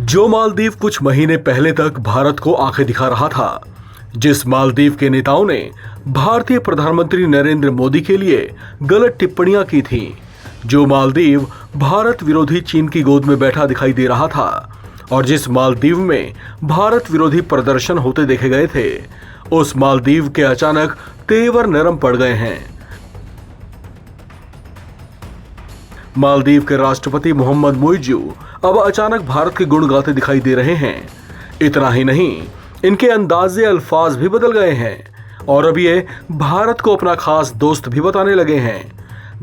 जो मालदीव कुछ महीने पहले तक भारत को आंखें दिखा रहा था, जिस मालदीव के नेताओं ने भारतीय प्रधानमंत्री नरेंद्र मोदी के लिए गलत टिप्पणियां की थीं, जो मालदीव भारत विरोधी चीन की गोद में बैठा दिखाई दे रहा था और जिस मालदीव में भारत विरोधी प्रदर्शन होते देखे गए थे, उस मालदीव के अचानक तेवर नरम पड़ गए हैं। मालदीव के राष्ट्रपति मोहम्मद मुइज़्ज़ू अब अचानक भारत के गुण गाते दिखाई दे रहे हैं। इतना ही नहीं, इनके अंदाजे अल्फाज भी बदल गए हैं और अब ये भारत को अपना खास दोस्त भी बताने लगे हैं।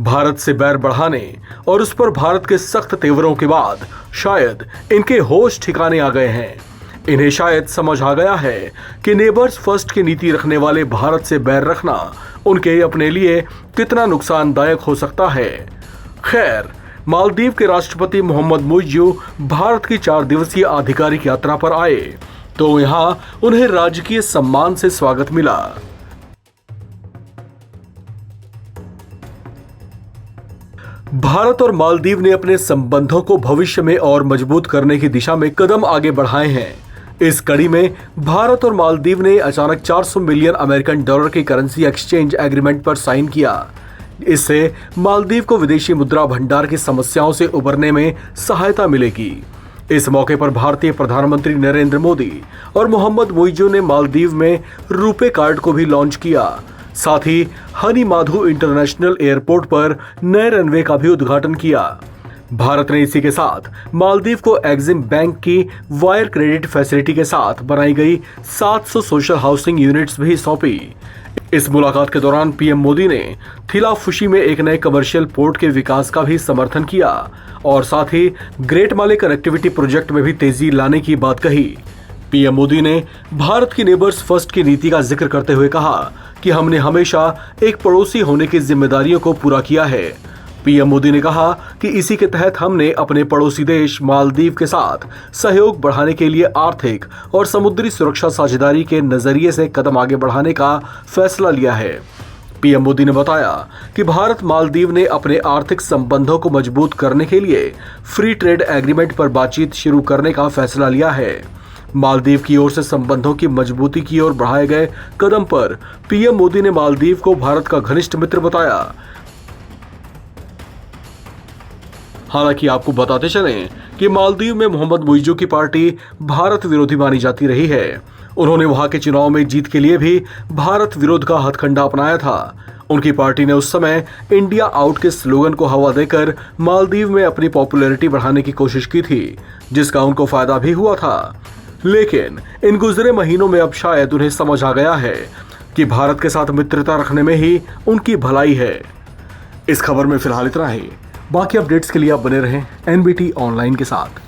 भारत से बैर बढ़ाने और उस पर भारत के सख्त तेवरों के बाद शायद इनके होश ठिकाने आ गए हैं। इन्हें शायद समझ आ गया है कि नेबर्स फर्स्ट की नीति रखने वाले भारत से बैर रखना उनके अपने लिए कितना नुकसानदायक हो सकता है। खैर, मालदीव के राष्ट्रपति मोहम्मद मुइज़्ज़ू भारत की 4 दिवसीय आधिकारिक यात्रा पर आए तो यहां उन्हें राजकीय सम्मान से स्वागत मिला। भारत और मालदीव ने अपने संबंधों को भविष्य में और मजबूत करने की दिशा में कदम आगे बढ़ाए हैं। इस कड़ी में भारत और मालदीव ने अचानक 400 मिलियन अमेरिकन डॉलर की करेंसी एक्सचेंज एग्रीमेंट पर साइन किया। इससे मालदीव को विदेशी मुद्रा भंडार की समस्याओं से उबरने में सहायता मिलेगी। इस मौके पर भारतीय प्रधानमंत्री नरेंद्र मोदी और मोहम्मद मुइज़्ज़ू ने मालदीव में रुपे कार्ड को भी लॉन्च किया। साथ ही हनी माधु इंटरनेशनल एयरपोर्ट पर नए रनवे का भी उद्घाटन किया। भारत ने इसी के साथ मालदीव को एक्सिम बैंक की वायर क्रेडिट फैसिलिटी के साथ बनाई गई 700 सोशल हाउसिंग यूनिट्स भी सौंपी। इस मुलाकात के दौरान पीएम मोदी ने थिलाफुशी में एक नए कमर्शियल पोर्ट के विकास का भी समर्थन किया और साथ ही ग्रेट माले कनेक्टिविटी प्रोजेक्ट में भी तेजी लाने की बात कही। पीएम मोदी ने भारत की नेबर्स फर्स्ट की नीति का जिक्र करते हुए कहा कि हमने हमेशा एक पड़ोसी होने की जिम्मेदारियों को पूरा किया है। पीएम मोदी ने कहा कि इसी के तहत हमने अपने पड़ोसी देश मालदीव के साथ सहयोग बढ़ाने के लिए आर्थिक और समुद्री सुरक्षा साझेदारी के नजरिए से कदम आगे बढ़ाने का फैसला लिया है। पीएम मोदी ने बताया कि भारत मालदीव ने अपने आर्थिक संबंधों को मजबूत करने के लिए फ्री ट्रेड एग्रीमेंट पर बातचीत शुरू करने का फैसला लिया है। मालदीव की ओर से संबंधों की मजबूती की ओर बढ़ाए गए कदम पर पीएम मोदी ने मालदीव को भारत का घनिष्ठ मित्र बताया। हालांकि आपको बताते चलें कि मालदीव में मोहम्मद मुइज़्ज़ू की पार्टी भारत विरोधी मानी जाती रही है। उन्होंने वहां के चुनाव में जीत के लिए भी भारत विरोध का हथकंडा अपनाया था। उनकी पार्टी ने उस समय इंडिया आउट के स्लोगन को हवा देकर मालदीव में अपनी पॉपुलैरिटी बढ़ाने की कोशिश की थी, जिसका उनको फायदा भी हुआ था। लेकिन इन गुजरे महीनों में अब शायद उन्हें समझ आ गया है कि भारत के साथ मित्रता रखने में ही उनकी भलाई है। इस खबर में फिलहाल इतना ही। बाकी अपडेट्स के लिए आप बने रहें एनबीटी ऑनलाइन के साथ।